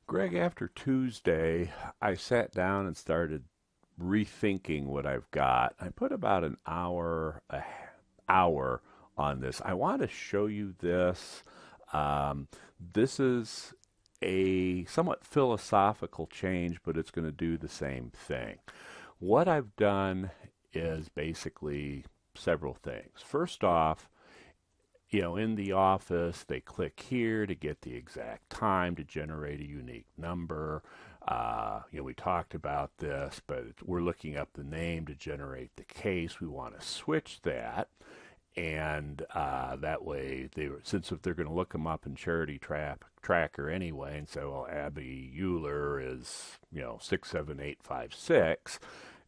Greg, after Tuesday, I sat down and started rethinking what I've got. I put about an hour on this. I want to show you this. Um, this is a somewhat philosophical change, but it's going to do the same thing. What I've done is basically several things. First off, in the office, they click here to get the exact time to generate a unique number. We talked about this, but we're looking up the name to generate the case. We want to switch that. And that way, since if they're going to look them up in Tracker anyway and say, well, Abby Euler is, 67856,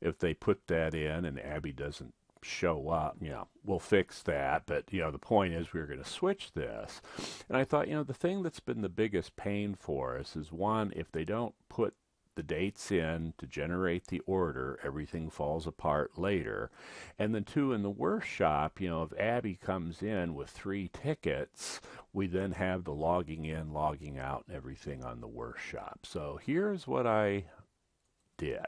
if they put that in and Abby doesn't show up, we'll fix that. But, the point is we're going to switch this. And I thought, the thing that's been the biggest pain for us is one, if they don't put the dates in to generate the order, everything falls apart later. And then two, in the workshop, if Abby comes in with 3 tickets, we then have the logging in, logging out, and everything on the workshop. So here's what I did.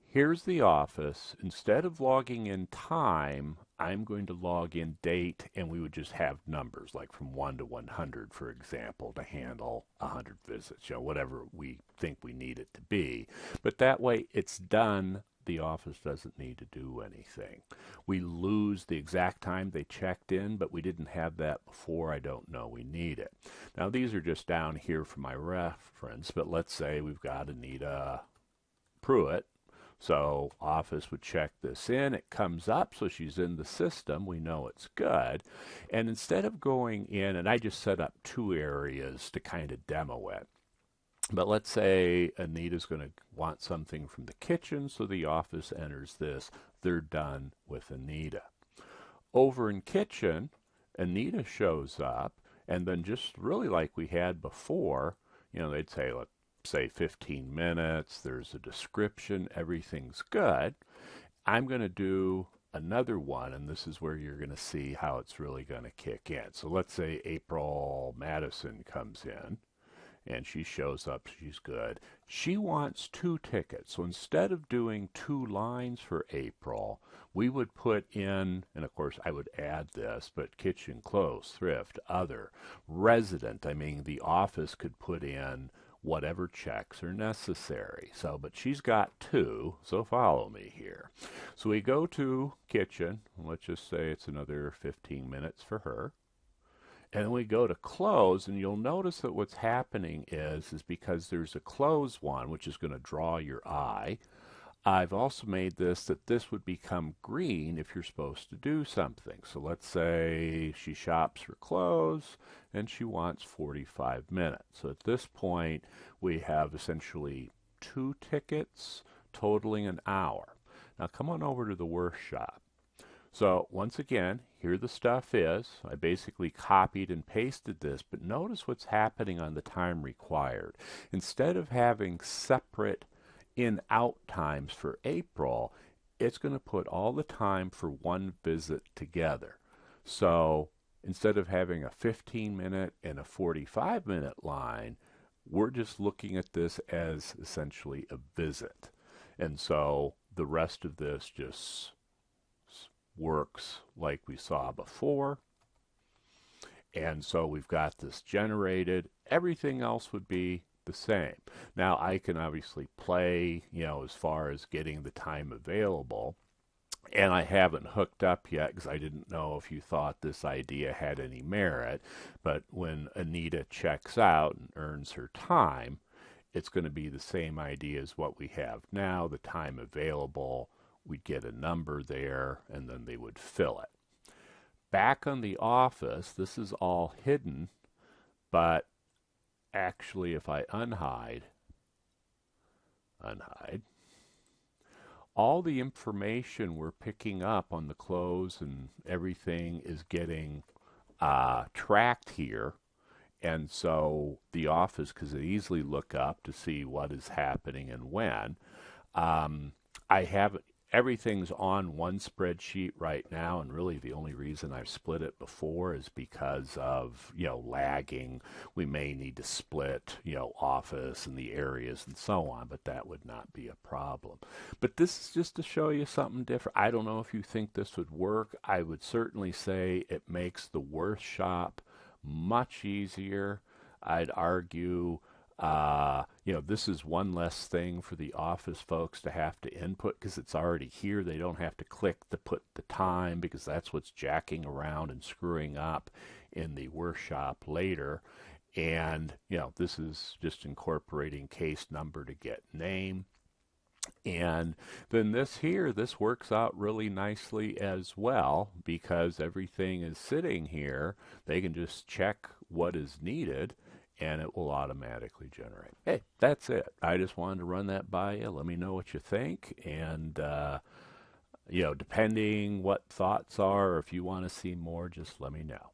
Here's the office. Instead of logging in time, I'm going to log in date, and we would just have numbers, like from 1 to 100, for example, to handle 100 visits, whatever we think we need it to be. But that way, it's done. The office doesn't need to do anything. We lose the exact time they checked in, but we didn't have that before. I don't know we need it. Now, these are just down here for my reference, but let's say we've got Anita Pruitt. So Office would check this in. It comes up, so she's in the system. We know it's good. And instead of going in, and I just set up 2 areas to kind of demo it. But let's say Anita's going to want something from the kitchen, so the Office enters this. They're done with Anita. Over in kitchen, Anita shows up, and then just really like we had before, they'd say, look, say 15 minutes, there's a description, everything's good. I'm going to do another one, and this is where you're going to see how it's really going to kick in. So let's say April Madison comes in, and she shows up, she's good. She wants 2 tickets. So instead of doing 2 lines for April, we would put in, and of course I would add this, but kitchen, clothes, thrift, other, resident. I mean, the office could put in whatever checks are necessary. So, but she's got 2, so follow me here. So we go to kitchen, let's just say it's another 15 minutes for her. And then we go to close, and you'll notice that what's happening is because there's a close one, which is going to draw your eye. I've also made that this would become green if you're supposed to do something. So let's say she shops for clothes and she wants 45 minutes. So at this point, we have essentially 2 tickets totaling an hour. Now come on over to the workshop. So once again, here the stuff is. I basically copied and pasted this, but notice what's happening on the time required. Instead of having separate in-out times for April, it's going to put all the time for one visit together. So instead of having a 15-minute and a 45-minute line, we're just looking at this as essentially a visit. And so the rest of this just works like we saw before. And so we've got this generated. Everything else would be the same. Now I can obviously play, as far as getting the time available. And I haven't hooked up yet because I didn't know if you thought this idea had any merit. But when Anita checks out and earns her time, it's going to be the same idea as what we have now. The time available, we'd get a number there, and then they would fill it. Back on the office, this is all hidden, but actually if I unhide, all the information we're picking up on the clothes and everything is getting tracked here. And so the office could easily look up to see what is happening and when. I haven't everything's on one spreadsheet right now, and really the only reason I've split it before is because of, lagging. We may need to split, office and the areas and so on, but that would not be a problem. But this is just to show you something different. I don't know if you think this would work. I would certainly say it makes the workshop much easier. I'd argue, this is one less thing for the office folks to have to input because it's already here. They don't have to click to put the time because that's what's jacking around and screwing up in the workshop later. And, this is just incorporating case number to get name. And then this works out really nicely as well because everything is sitting here. They can just check what is needed and it will automatically generate. Hey, that's it. I just wanted to run that by you. Let me know what you think. And, depending what thoughts are, or if you want to see more, just let me know.